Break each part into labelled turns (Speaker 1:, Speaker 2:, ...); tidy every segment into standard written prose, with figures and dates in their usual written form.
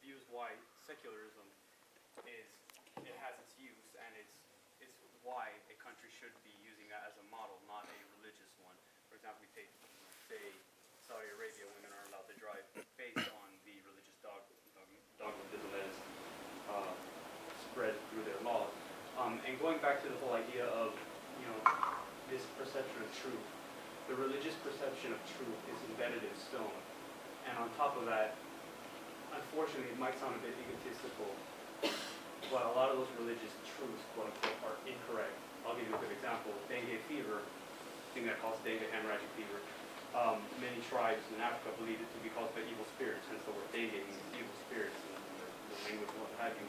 Speaker 1: views why secularism it has its use, and it's why a country should be using that as a model, not a religious one. For example, we take, say, Saudi Arabia, women are allowed to drive based on the religious dogmatism that is spread through their laws. And going back to the whole idea of, this perception of truth, the religious perception of truth is embedded in stone. And on top of that, unfortunately, it might sound a bit egotistical, but a lot of those religious truths, quote unquote, are incorrect. I'll give you a good example. Dengue fever, thing that calls dengue hemorrhagic fever. Many tribes in Africa believe it to be caused by evil spirits, hence the word dengue means evil spirits in the language and what have you.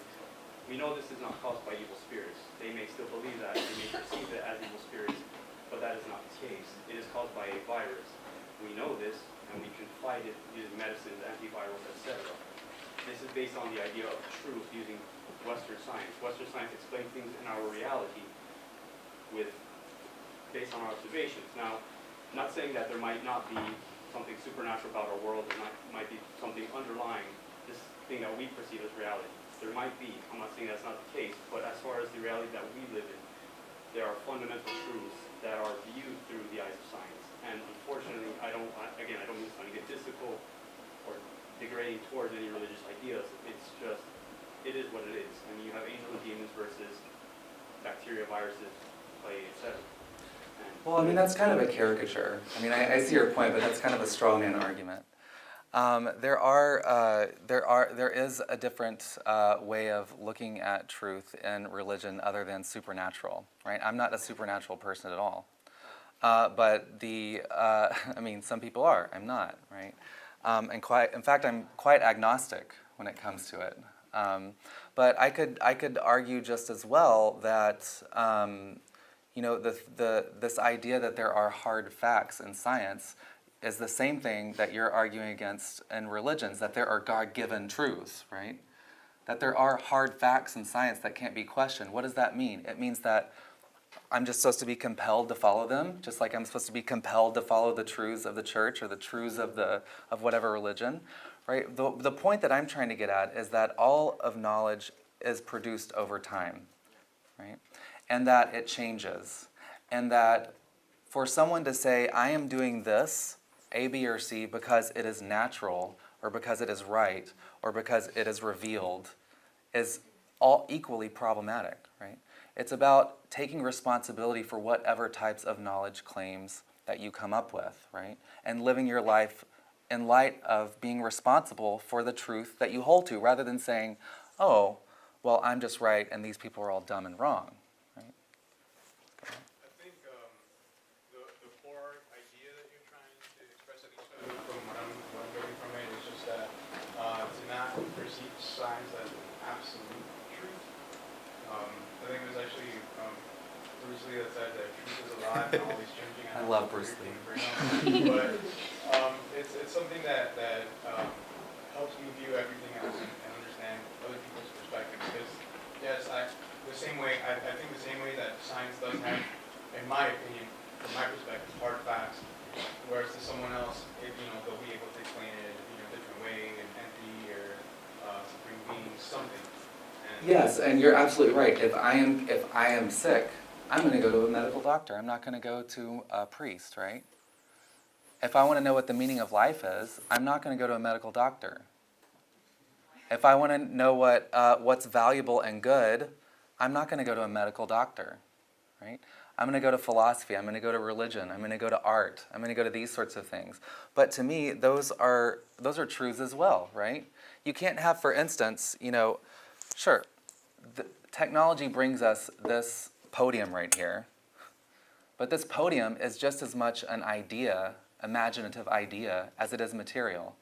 Speaker 1: We know this is not caused by evil spirits. They may still believe that, they may perceive it as evil spirits, but that is not the case. It is caused by a virus. We know this, and we can fight it using medicines, antivirals, etc. This is based on the idea of truth using Western science. Western science explains things in our reality based on our observations. Now, I'm not saying that there might not be something supernatural about our world. There might be something underlying this thing that we perceive as reality. There might be. I'm not saying that's not the case, but as far as the reality that we live in, there are fundamental truths that are viewed through the eyes of science. And unfortunately, I don't mean to sound egotistical or degrading towards any religious ideas. It's just, it is what it is. I mean, you have angels and demons versus bacteria, viruses, clay, etc.
Speaker 2: Well, I mean, that's kind of a caricature. I mean, I see your point, but that's kind of a straw man argument. There is a different way of looking at truth in religion other than supernatural, right? I'm not a supernatural person at all. But I mean, some people are. I'm not, right? In fact, I'm quite agnostic when it comes to it. But I could argue just as well that this idea that there are hard facts in science is the same thing that you're arguing against in religions, that there are God-given truths, right? That there are hard facts in science that can't be questioned. What does that mean? It means that I'm just supposed to be compelled to follow them, just like I'm supposed to be compelled to follow the truths of the church or the truths of whatever religion, right? The point that I'm trying to get at is that all of knowledge is produced over time, right? And that it changes. And that for someone to say, I am doing this, A, B, or C, because it is natural, or because it is right, or because it is revealed, is all equally problematic, right? It's about taking responsibility for whatever types of knowledge claims that you come up with, right? And living your life in light of being responsible for the truth that you hold to, rather than saying, oh, well, I'm just right, and these people are all dumb and wrong.
Speaker 3: Perceive science as absolute truth. I think it was actually Bruce Lee that said that truth is alive and always changing.
Speaker 2: I love Bruce Lee.
Speaker 3: But it's something that helps me view everything else and understand other people's perspective. Because yes, I think the same way that science does have, in my opinion, from my perspective, hard facts, whereas to someone else, they'll be able to explain it in a different way, an entity or supreme being, something.
Speaker 2: Yes, and you're absolutely right. If I am sick, I'm going to go to a medical doctor. I'm not going to go to a priest, right? If I want to know what the meaning of life is, I'm not going to go to a medical doctor. If I want to know what's valuable and good, I'm not going to go to a medical doctor, right? I'm going to go to philosophy. I'm going to go to religion. I'm going to go to art. I'm going to go to these sorts of things. But to me, those are truths as well, right? You can't have, for instance, sure, technology brings us this podium right here, but this podium is just as much an idea, imaginative idea, as it is material,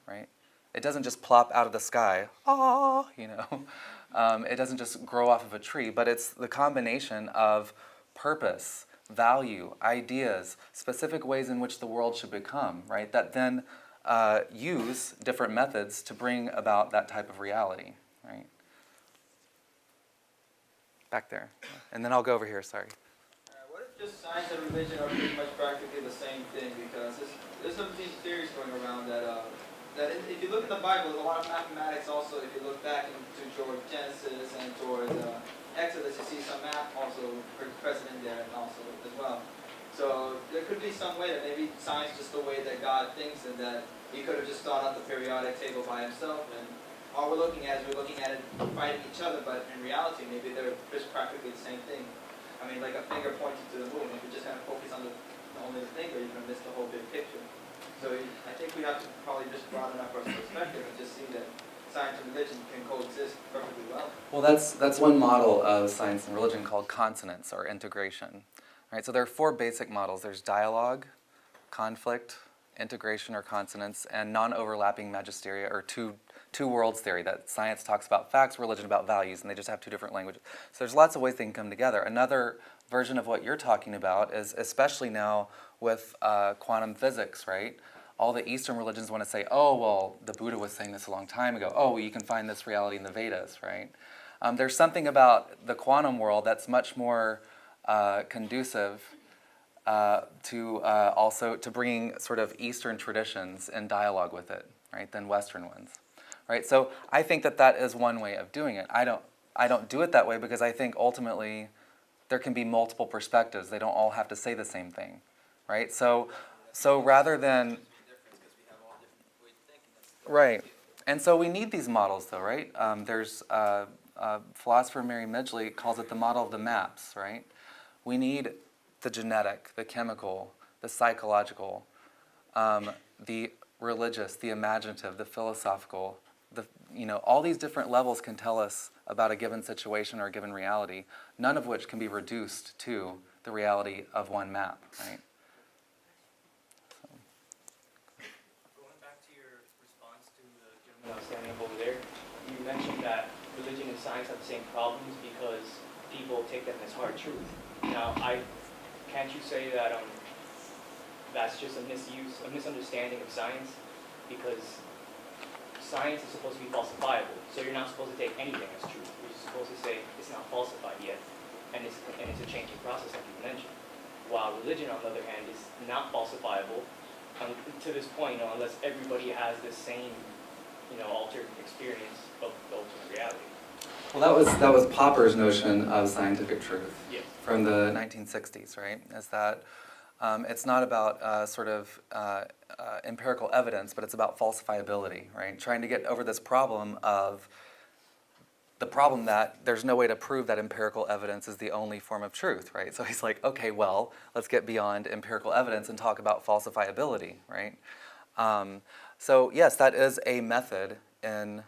Speaker 2: right? It doesn't just plop out of the sky, it doesn't just grow off of a tree, but it's the combination of purpose, value, ideas, specific ways in which the world should become, right? That then use different methods to bring about that type of reality, right? Back there. And then I'll go over here, sorry.
Speaker 4: What if just science and religion are pretty much practically the same thing? Because there's some theories going around that that if you look in the Bible, a lot of mathematics also, if you look back into towards Genesis and towards Exodus, you see some math also present in there also as well. So there could be some way that maybe science just the way that God thinks, and that he could have just thought out the periodic table by himself, and all we're looking at is it fighting each other, but in reality maybe they're just practically the same thing. I mean, like a finger pointing to the moon, if you just kind of focus on only the finger, you're going to miss the whole big picture. So I think we have to probably just broaden up our perspective and just see that science and religion can coexist perfectly well.
Speaker 2: Well, that's one model of science and religion called consonance or integration. Right? So there are four basic models. There's dialogue, conflict, integration or consonance, and non-overlapping magisteria or two worlds theory, that science talks about facts, religion about values, and they just have two different languages. So there's lots of ways they can come together. Another version of what you're talking about is, especially now with quantum physics, right? All the Eastern religions want to say, oh, well, the Buddha was saying this a long time ago. Oh, well, you can find this reality in the Vedas, right? There's something about the quantum world that's much more conducive to bringing sort of Eastern traditions in dialogue with it, right, than Western ones, right? So I think that is one way of doing it. I don't do it that way because I think ultimately there can be multiple perspectives. They don't all have to say the same thing, right? So rather than right, and so we need these models though, right? There's philosopher Mary Midgley calls it the model of the maps, right? We need the genetic, the chemical, the psychological, the religious, the imaginative, the philosophical, all these different levels can tell us about a given situation or a given reality, none of which can be reduced to the reality of one map, right?
Speaker 5: Going back to your response to the gentleman I was standing up over there, you mentioned that religion and science have the same problems because people take them as hard truth. Now, can't you say that that's just a misunderstanding of science? Because science is supposed to be falsifiable, so you're not supposed to take anything as truth. You're supposed to say it's not falsified yet, and it's a changing process, like you mentioned. While religion, on the other hand, is not falsifiable to this point, unless everybody has the same, altered experience of the ultimate reality.
Speaker 2: Well, that was Popper's notion of scientific truth.
Speaker 5: Yes.
Speaker 2: From the 1960s, right? Is that it's not about empirical evidence, but it's about falsifiability, right? Trying to get over this problem that there's no way to prove that empirical evidence is the only form of truth, right? So he's like, okay, well, let's get beyond empirical evidence and talk about falsifiability, right? So yes, that is a method in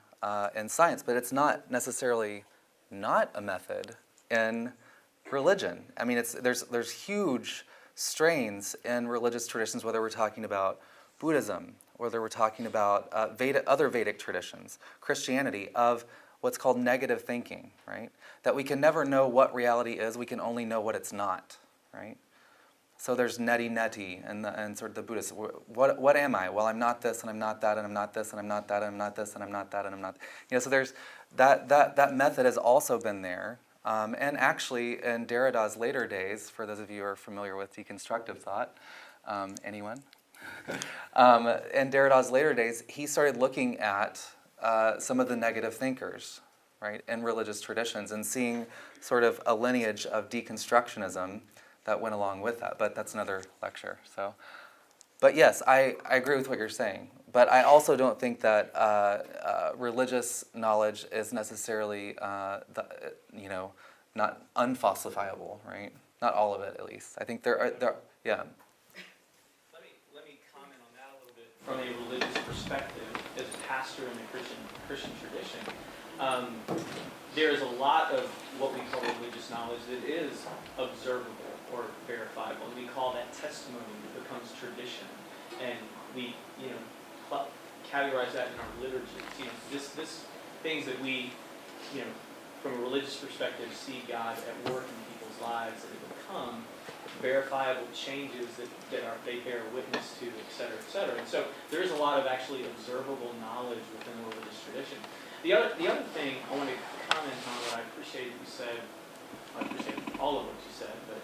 Speaker 2: science, but it's not necessarily not a method in religion. I mean, there's huge strains in religious traditions, whether we're talking about Buddhism, whether we're talking about other Vedic traditions, Christianity, of what's called negative thinking, right? That we can never know what reality is, we can only know what it's not, right? So there's neti and sort of the Buddhists. What am I? Well, I'm not this, and I'm not that, and I'm not this, and I'm not that, and I'm not this, and I'm not that, and I'm not. So there's that method has also been there. And actually, in Derrida's later days, for those of you who are familiar with deconstructive thought, anyone? In Derrida's later days, he started looking at some of the negative thinkers, right, in religious traditions, and seeing sort of a lineage of deconstructionism that went along with that. But that's another lecture. So, but yes, I agree with what you're saying. But I also don't think that religious knowledge is necessarily, not unfalsifiable, right? Not all of it, at least. I think there are yeah.
Speaker 5: Let me comment on that a little bit from a religious perspective. As a pastor in the Christian tradition, there is a lot of what we call religious knowledge that is observable or verifiable. And we call that testimony. It becomes tradition, and we categorize that in our liturgy. This things that we, from a religious perspective, see God at work in people's lives, that have become verifiable changes that they bear witness to, et cetera, et cetera. And so there is a lot of actually observable knowledge within the religious tradition. The other thing I want to comment on, what I appreciate you said, I appreciate all of what you said, but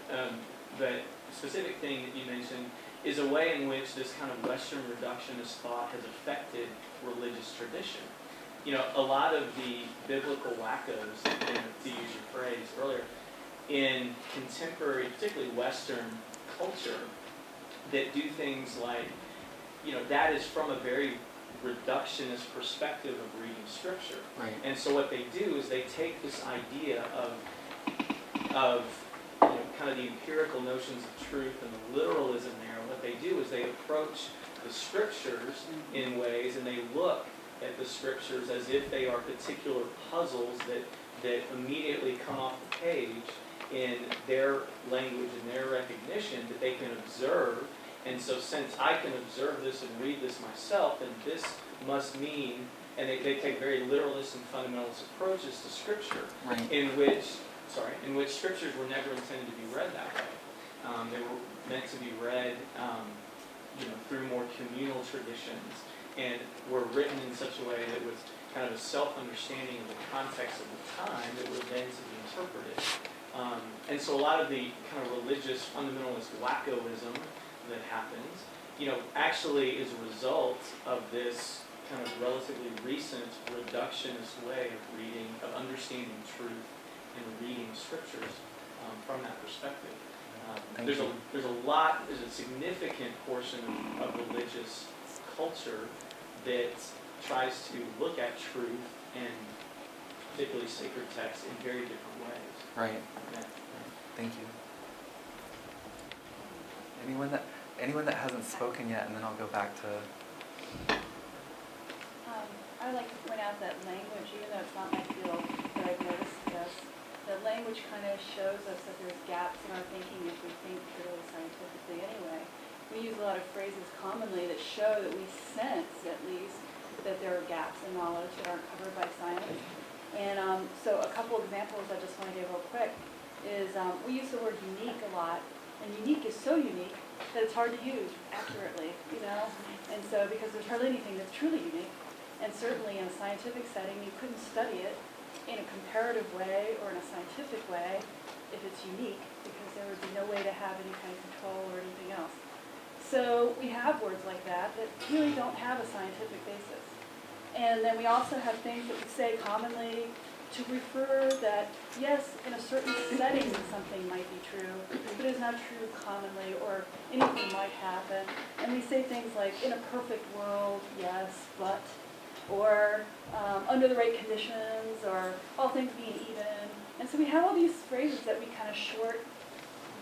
Speaker 5: the specific thing that you mentioned is a way in which this kind of Western reductionist thought has affected religious tradition. You know, a lot of the biblical wackos, to use your phrase earlier, in contemporary, particularly Western culture, that do things like, you know, that is from a very reductionist perspective of reading Scripture.
Speaker 2: Right.
Speaker 5: And so what they do is they take this idea of you know, kind of the empirical notions of truth and the literalism there. What they do is they approach the Scriptures in ways, and they look at the Scriptures as if they are particular puzzles that immediately come off the page in their language and their recognition that they can observe. And so since I can observe this and read this myself, then this must mean, and they take very literalist and fundamentalist approaches to Scripture,
Speaker 2: Right.
Speaker 5: in which Scriptures were never intended to be read that way. They were meant to be read, you know, through more communal traditions, and were written in such a way that was kind of a self-understanding of the context of the time that were then to be interpreted. And so a lot of the kind of religious fundamentalist wackoism that happens, you know, actually is a result of this kind of relatively recent reductionist way of reading, of understanding truth and reading Scriptures from that perspective. There's a significant portion of religious culture that tries to look at truth and particularly sacred texts in very different ways.
Speaker 2: Right.
Speaker 5: Yeah.
Speaker 2: Thank you. Anyone that hasn't spoken yet, and then I'll go back to.
Speaker 6: I would like to point out that language, even though it's not my field, but I've noticed this, that language kind of shows us that there's gaps in our thinking if we think purely scientifically anyway. We use a lot of phrases commonly that show that we sense, at least, that there are gaps in knowledge that aren't covered by science. And so a couple examples I just want to give real quick is we use the word unique a lot, and unique is so unique that it's hard to use accurately, you know? And so because there's hardly anything that's truly unique, and certainly in a scientific setting, you couldn't study it in a comparative way or in a scientific way if it's unique, because there would be no way to have any kind of control or anything else. So we have words like that that really don't have a scientific basis. And then we also have things that we say commonly to refer that, yes, in a certain setting something might be true, but it's not true commonly, or anything might happen. And we say things like, in a perfect world, yes, but, or under the right conditions, or all things being even. And so we have all these phrases that we kind of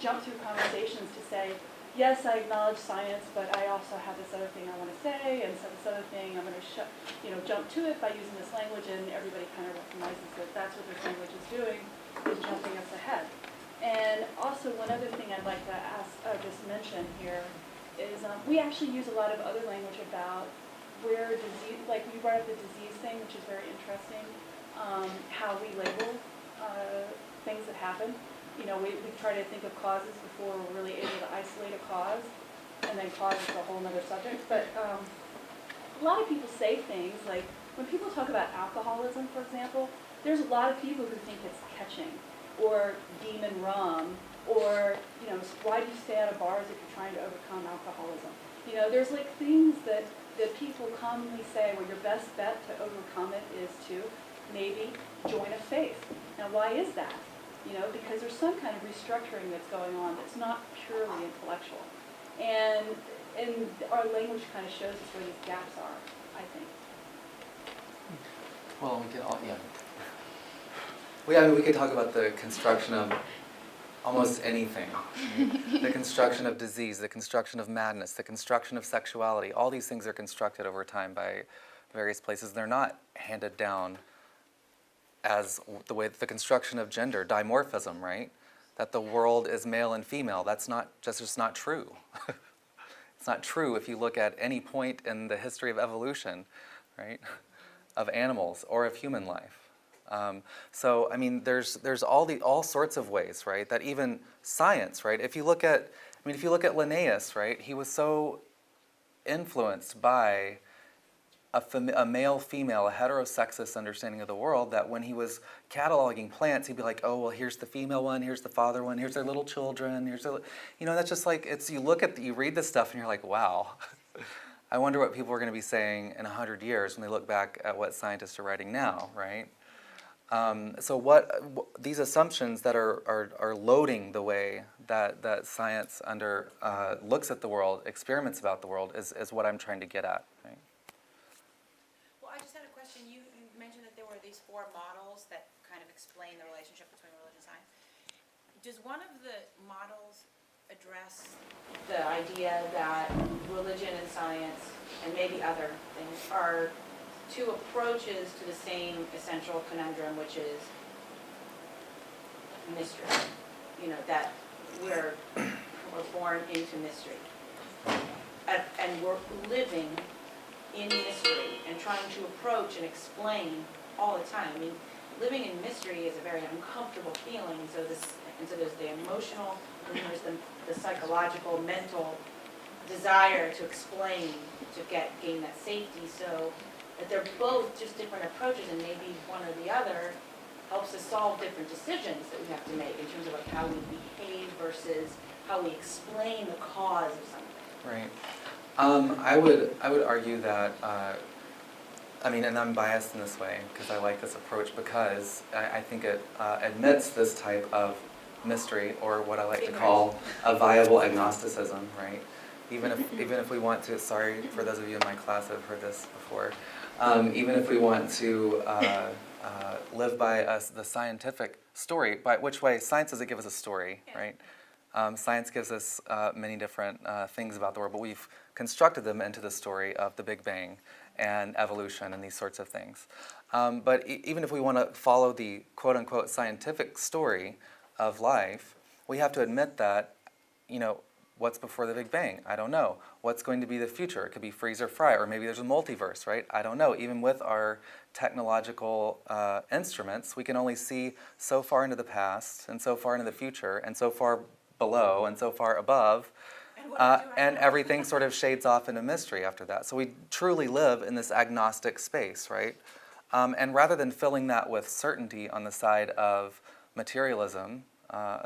Speaker 6: jump through conversations to say, yes, I acknowledge science, but I also have this other thing I want to say, and so this other thing I'm going to jump to it by using this language, and everybody kind of recognizes that that's what this language is doing, is jumping us ahead. And also one other thing I'd like to just mention here is we actually use a lot of other language about where disease, like we brought up the disease thing, which is very interesting, how we label things that happen. You know, we try to think of causes before we're really able to isolate a cause, and then cause is a whole other subject. But a lot of people say things like, when people talk about alcoholism, for example, there's a lot of people who think it's catching, or demon rum, or, you know, why do you stay out of bars if you're trying to overcome alcoholism? You know, there's like things that people commonly say, well, your best bet to overcome it is to maybe join a faith. Now, why is that? You know, because there's some kind of restructuring that's going on that's not purely intellectual. And our language kind of shows us where these gaps are, I think.
Speaker 2: Well, we could all, yeah. Well, yeah, we could talk about the construction of almost anything. Right? The construction of disease, the construction of madness, the construction of sexuality. All these things are constructed over time by various places. They're not handed down as the way the construction of gender, dimorphism, right? That the world is male and female. That's just not true. It's not true if you look at any point in the history of evolution, right? Of animals or of human life. So I mean, there's all sorts of ways, right? That even science, right? If you look at Linnaeus, right? He was so influenced by a male-female, a heterosexist understanding of the world, that when he was cataloging plants, he'd be like, oh, well, here's the female one, here's the father one, here's their little children, here's their, that's just like, you read this stuff and you're like, wow. I wonder what people are going to be saying in 100 years when they look back at what scientists are writing now, right? So these assumptions that are loading the way that science looks at the world, experiments about the world, is what I'm trying to get at, right?
Speaker 7: Well, I just had a question. You mentioned that there were these 4 models that kind of explain the relationship between religion and science. Does one of the models address the idea that religion and science, and maybe other things, are 2 approaches to the same essential conundrum, which is mystery? That we're born into mystery. And we're living in mystery and trying to approach and explain all the time. I mean, living in mystery is a very uncomfortable feeling, so there's the emotional, and there's the psychological, mental desire to explain, to gain that safety, so that they're both just different approaches, and maybe one or the other helps us solve different decisions that we have to make in terms of like how we behave versus how we explain the cause of something.
Speaker 2: Right. I would argue that, and I'm biased in this way because I like this approach, because I think it admits this type of mystery, or what I like to call a viable agnosticism, right? Even if we want to, sorry for those of you in my class who have heard this before, even if we want to live by the scientific story, by which way science doesn't give us a story, right? Science gives us many different things about the world, but we've constructed them into the story of the Big Bang and evolution and these sorts of things. But even if we want to follow the quote-unquote scientific story of life, we have to admit that, what's before the Big Bang? I don't know. What's going to be the future? It could be freeze or fry, or maybe there's a multiverse, right? I don't know. Even with our technological instruments, we can only see so far into the past, and so far into the future, and so far below, and so far above, and everything sort of shades off into mystery after that. So we truly live in this agnostic space, right? And rather than filling that with certainty on the side of materialism,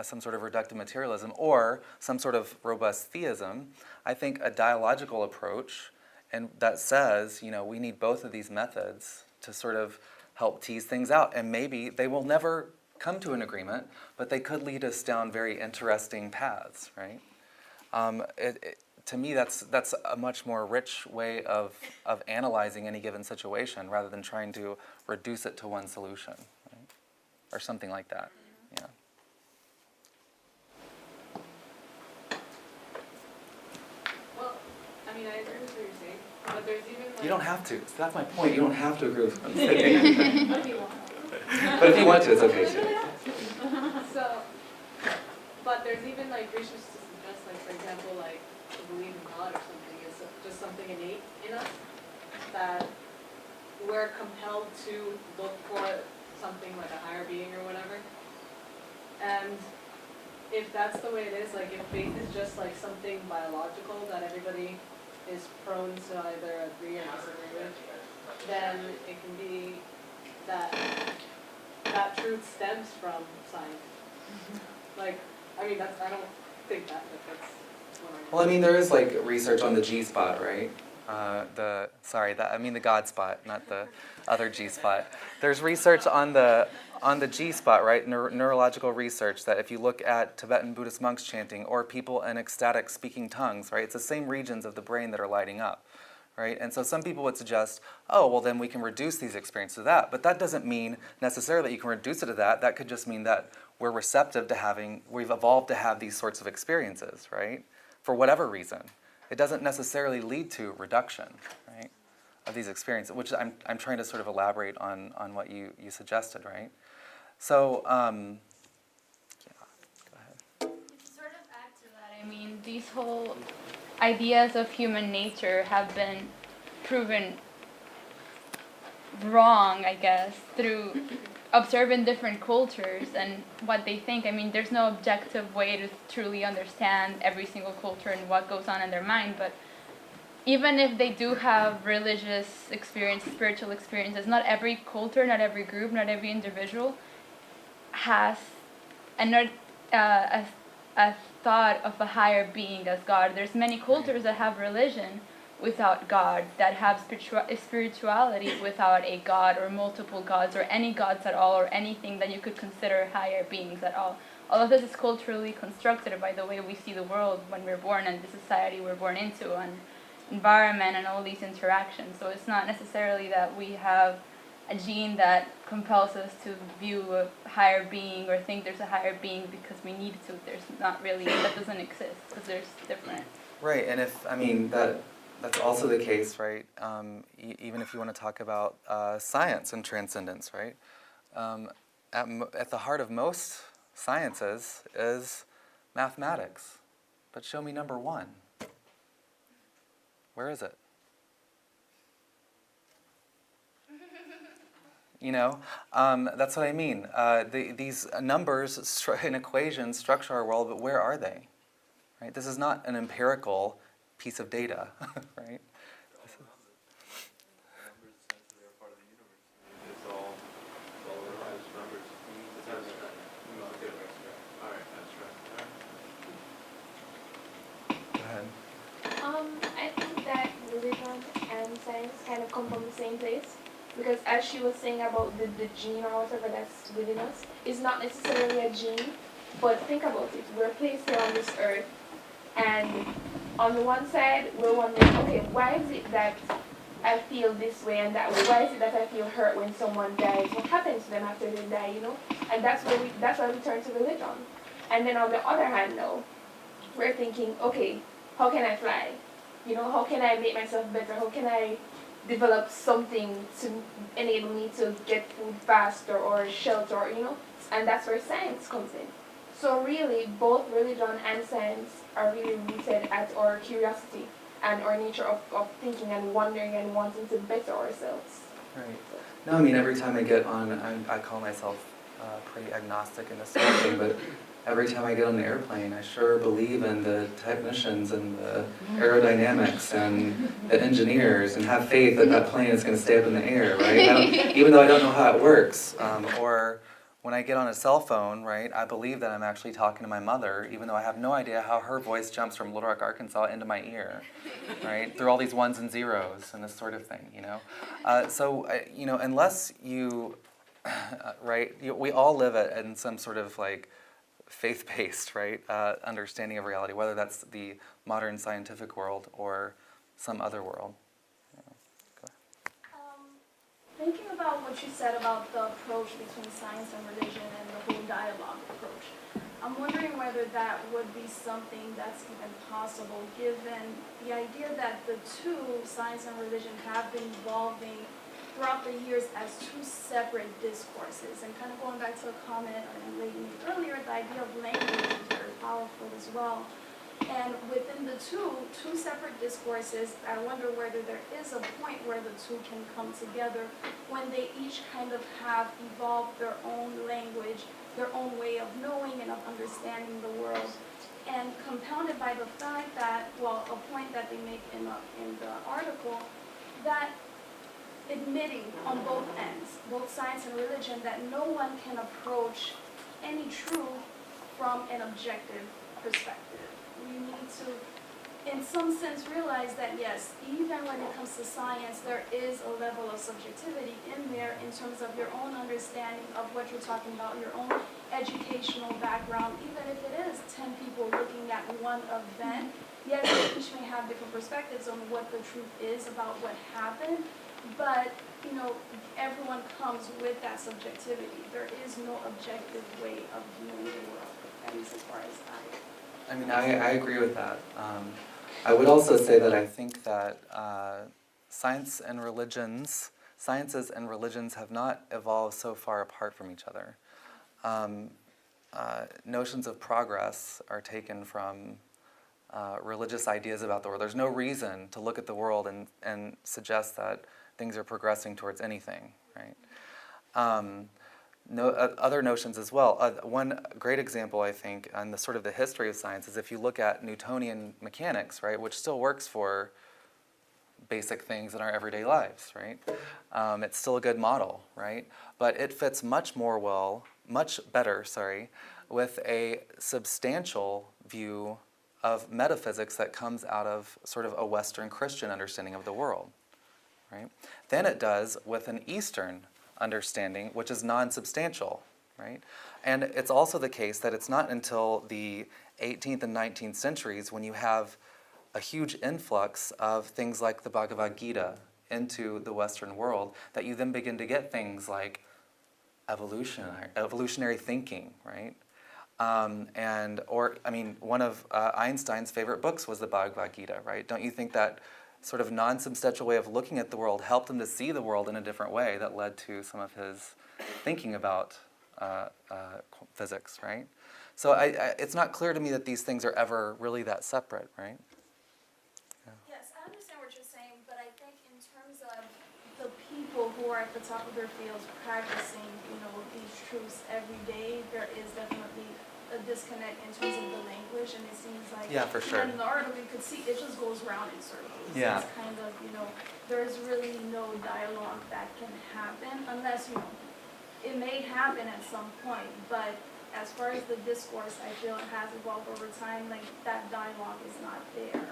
Speaker 2: some sort of reductive materialism, or some sort of robust theism, I think a dialogical approach, and that says, we need both of these methods to sort of help tease things out, and maybe they will never come to an agreement, but they could lead us down very interesting paths, right? To me, that's a much more rich way of analyzing any given situation, rather than trying to reduce it to one solution, right? Or something like that. Yeah.
Speaker 8: Well, I agree with what you're saying, but there's even like...
Speaker 2: You don't have to. That's my point. You don't have to agree with what I'm saying.
Speaker 8: But if you want.
Speaker 2: But if you want to, it's okay too.
Speaker 8: But there's even like research to suggest, like, for example, like to believe in God or something is just something innate in us, that we're compelled to look for something like a higher being or whatever. And if that's the way it is, like if faith is just like something biological that everybody is prone to either agree or disagree with, then it can be that truth stems from science. Like, I don't think that, but that's what I
Speaker 2: Well, there is like research on the G-spot, right? The God spot, not the other G-spot. There's research on the G-spot, right? Neurological research, that if you look at Tibetan Buddhist monks chanting, or people in ecstatic speaking tongues, right? It's the same regions of the brain that are lighting up, right? And so some people would suggest, oh, well then we can reduce these experiences to that. But that doesn't mean necessarily that you can reduce it to that. That could just mean that we're receptive to we've evolved to have these sorts of experiences, right? For whatever reason. It doesn't necessarily lead to reduction, right, of these experiences, which I'm trying to sort of elaborate on what you suggested, right? So, yeah, go ahead.
Speaker 9: To sort of add to that, these whole ideas of human nature have been proven wrong, I guess, through observing different cultures and what they think. There's no objective way to truly understand every single culture and what goes on in their mind, but even if they do have religious experience, spiritual experiences, not every culture, not every group, not every individual has a, a, a thought of a higher being as God. There's many cultures that have religion without God, that have spirituality without a God or multiple gods or any gods at all or anything that you could consider higher beings at all. All of this is culturally constructed by the way we see the world when we're born and the society we're born into and environment and all these interactions. So it's not necessarily that we have a gene that compels us to view a higher being or think there's a higher being because we need to. There's not really, that doesn't exist because there's different.
Speaker 2: Right, and that's also the case, right? Even if you want to talk about science and transcendence, right? At the heart of most sciences is mathematics. But show me number one. Where is it? You know, that's what I mean. These numbers and equations structure our world, but where are they? Right? This is not an empirical piece of data, right?
Speaker 10: Numbers essentially are part of the universe. It's all related numbers. That's right. All right, that's right.
Speaker 2: Go ahead.
Speaker 11: I think that religion and science kind of come from the same place. Because as she was saying about the gene or whatever that's within us, it's not necessarily a gene, but think about it. We're placed here on this earth, and on the one side, we're wondering, okay, why is it that I feel this way and that way? Why is it that I feel hurt when someone dies? What happens to them after they die, you know? And that's why we turn to religion. And then on the other hand, no, we're thinking, okay, how can I fly? You know, how can I make myself better? How can I develop something to enable me to get food faster or shelter, you know? And that's where science comes in. So really, both religion and science are really rooted at our curiosity and our nature of thinking and wondering and wanting to better ourselves.
Speaker 2: Right. No, I mean, every time I get on, I call myself pretty agnostic in this sort of thing, but every time I get on the airplane, I sure believe in the technicians and the aerodynamics and the engineers and have faith that that plane is going to stay up in the air, right? Even though I don't know how it works. Or when I get on a cell phone, right, I believe that I'm actually talking to my mother, even though I have no idea how her voice jumps from Little Rock, Arkansas into my ear, right? Through all these ones and zeros and this sort of thing, you know? You know, unless you, right, we all live in some sort of like faith-based, right, understanding of reality, whether that's the modern scientific world or some other world.
Speaker 11: Thinking about what you said about the approach between science and religion and the whole dialogue approach, I'm wondering whether that would be something that's even possible given the idea that the two, science and religion, have been evolving throughout the years as two separate discourses. And kind of going back to a comment a lady made earlier, the idea of language is very powerful as well. And within the two separate discourses, I wonder whether there is a point where the two can come together when they each kind of have evolved their own language, their own way of knowing and of understanding the world. And compounded by the fact that, well, a point that they make in the article, that admitting on both ends, both science and religion, that no one can approach any truth from an objective perspective. We need to, in some sense, realize that yes, even when it comes to science, there is a level of subjectivity in there in terms of your own understanding of what you're talking about, your own educational background, even if it is 10 people looking at one event. Yes, they each may have different perspectives on what the truth is about what happened, but you know, everyone comes with that subjectivity. There is no objective way of viewing the world, at least as far as
Speaker 2: I mean, I agree with that. I would also say that I think that sciences and religions have not evolved so far apart from each other. Notions of progress are taken from religious ideas about the world. There's no reason to look at the world and suggest that things are progressing towards anything, right? Other notions as well. One great example, I think, on the sort of the history of science is if you look at Newtonian mechanics, right, which still works for basic things in our everyday lives, right? It's still a good model, right? But it fits much better, with a substantial view of metaphysics that comes out of sort of a Western Christian understanding of the world, right? Than it does with an Eastern understanding, which is non-substantial, right? And it's also the case that it's not until the 18th and 19th centuries when you have a huge influx of things like the Bhagavad Gita into the Western world that you then begin to get things like evolutionary thinking, right? One of Einstein's favorite books was the Bhagavad Gita, right? Don't you think that sort of non-substantial way of looking at the world helped him to see the world in a different way that led to some of his thinking about physics, right? So it's not clear to me that these things are ever really that separate, right?
Speaker 11: Yes, I understand what you're saying, but I think in terms of the people who are at the top of their fields practicing, these truths every day, there is definitely a disconnect in terms of the language, and it seems like
Speaker 2: for sure.
Speaker 11: in the article you could see it just goes round in circles.
Speaker 2: Yeah.
Speaker 11: It's kind of, there's really no dialogue that can happen unless, it may happen at some point, but as far as the discourse, I feel it has evolved over time, like that dialogue is not there.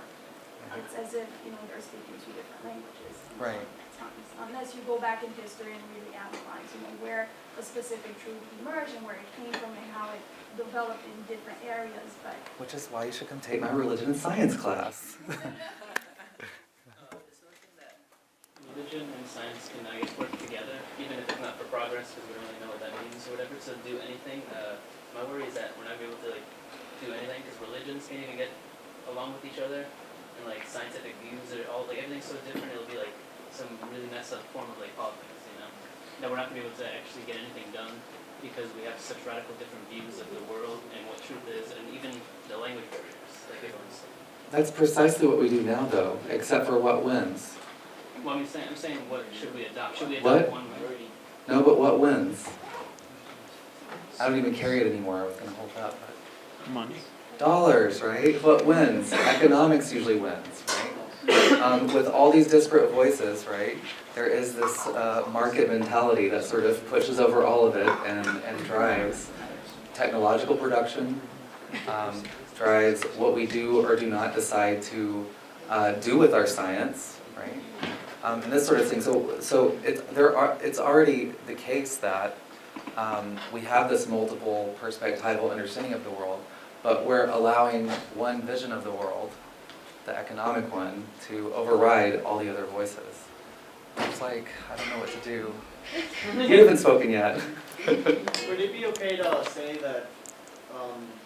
Speaker 11: It's as if, they're speaking two different languages.
Speaker 2: Right.
Speaker 11: Times, unless you go back in history and really analyze, where a specific truth emerged and where it came from and how it developed in different areas, but...
Speaker 2: Which is why you should come take my religion and science class.
Speaker 5: It's nothing that religion and science can, I guess, work together, even if it's not for progress, because we don't really know what that means or whatever, so do anything. My worry is that we're not able to, do anything, because religions can't even get along with each other, and, scientific views are all, everything's so different, it'll be, some really messed up form of, politics, That we're not going to be able to actually get anything done, because we have such radical different views of the world and what truth is, and even the language barriers, everyone's.
Speaker 2: That's precisely what we do now, though, except for what wins.
Speaker 5: Well, I'm saying, what should we adopt? Should we
Speaker 2: What?
Speaker 5: adopt one we already?
Speaker 2: No, but what wins? I don't even carry it anymore. I was going to hold it up. But
Speaker 10: Money.
Speaker 2: dollars, right? What wins? Economics usually wins, right? With all these disparate voices, right? There is this market mentality that sort of pushes over all of it and drives technological production, drives what we do or do not decide to do with our science, right? And this sort of thing. So it's already the case that we have this multiple perspectival understanding of the world, but we're allowing one vision of the world, the economic one, to override all the other voices. It's like, I don't know what to do. You haven't spoken yet.
Speaker 12: Would it be okay to say that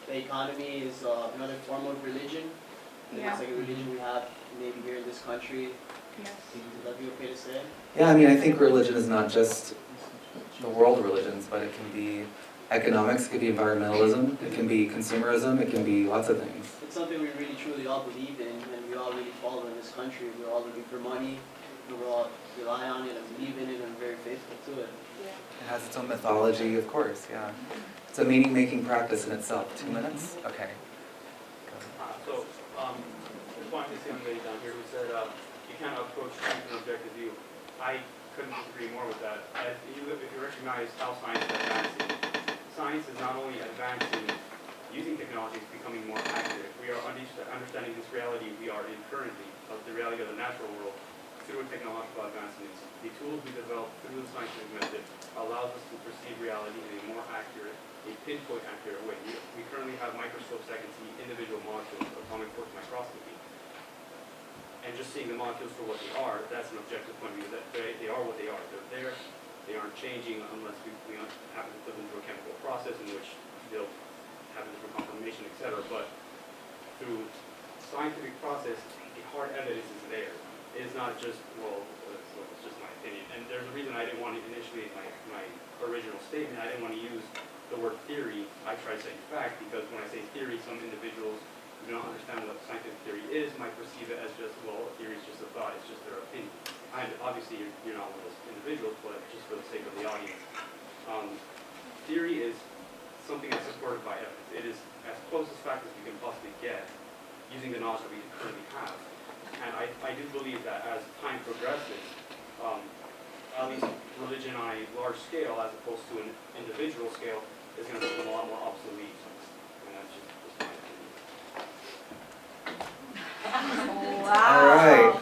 Speaker 12: the economy is another form of religion?
Speaker 6: Yeah.
Speaker 12: It's like a religion we have maybe here in this country.
Speaker 6: Yes.
Speaker 12: Would that be okay to say?
Speaker 2: Yeah, I think religion is not just the world religions, but it can be economics, it can be environmentalism, it can be consumerism, it can be lots of things.
Speaker 12: It's something we really truly all believe in and we all really follow in this country. We're all looking for money, we all rely on it and believe in it and are very faithful to it.
Speaker 2: It has its own mythology, of course, yeah. It's a meaning-making practice in itself. 2 minutes? Okay.
Speaker 1: Response to the young lady down here who said you can't approach truth from an objective view. I couldn't disagree more with that. If you recognize how science is advancing, science is not only advancing using technology, it's becoming more accurate. We are understanding this reality we are in currently, of the reality of the natural world, through technological advancements. The tools we develop through the scientific method allows us to perceive reality in a more accurate, a pinpoint accurate way. We currently have microscopes that can see individual molecules of atomic force microscopy. And just seeing the molecules for what they are, that's an objective point of view, that they are what they are. They're there, they aren't changing unless we happen to put them through a chemical process in which they'll have a different conformation, etc. But through scientific process, the hard evidence is there. It is not just, it's just my opinion. And there's a reason I didn't want to initially, my original statement, I didn't want to use the word theory. I try to say fact, because when I say theory, some individuals who don't understand what scientific theory is might perceive it as just, a theory is just a thought, it's just their opinion. And obviously, you're not one of those individuals, but just for the sake of the audience. Theory is something that's supported by evidence. It is as close as fact as we can possibly get using the knowledge that we currently have. hand, I do believe that as time progresses, at least religion on a large scale, as opposed to an individual scale, is going to become a lot more obsolete. And that's just my opinion.
Speaker 7: Wow.
Speaker 2: All right.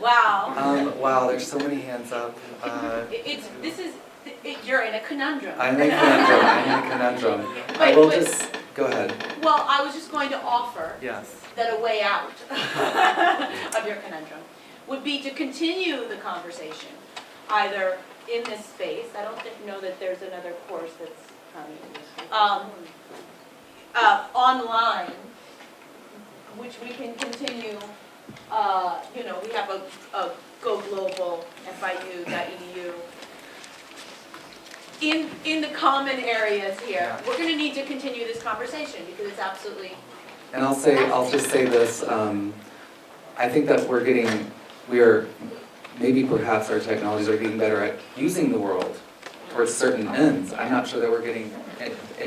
Speaker 7: Wow.
Speaker 2: Wow, there's so many hands up.
Speaker 7: You're in a conundrum.
Speaker 2: I'm in a conundrum. I'm in a conundrum. I will just, go ahead.
Speaker 7: Well, I was just going to offer
Speaker 2: Yes.
Speaker 7: that a way out of your conundrum would be to continue the conversation, either in this space, I don't know that there's another course that's coming, online, which we can continue, we have a Go Global, FIU.edu. In the common areas here,
Speaker 2: Yeah.
Speaker 7: we're gonna need to continue this conversation because it's absolutely.
Speaker 2: And I'll just say this, I think that maybe perhaps our technologies are getting better at using the world towards certain ends. I'm not sure that we're getting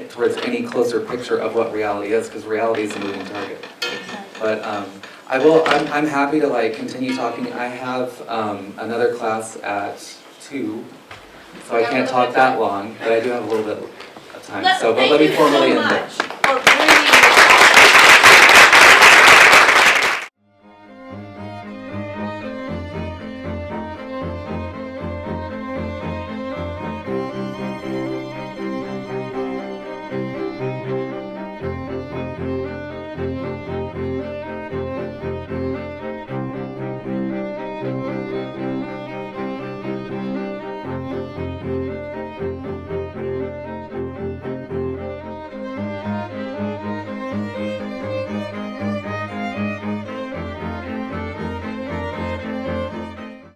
Speaker 2: towards any closer picture of what reality is, because reality is a moving target. But I'm happy to continue talking. I have another class at 2, so I can't talk that long, but I do have a little bit of time. But let me formally end it.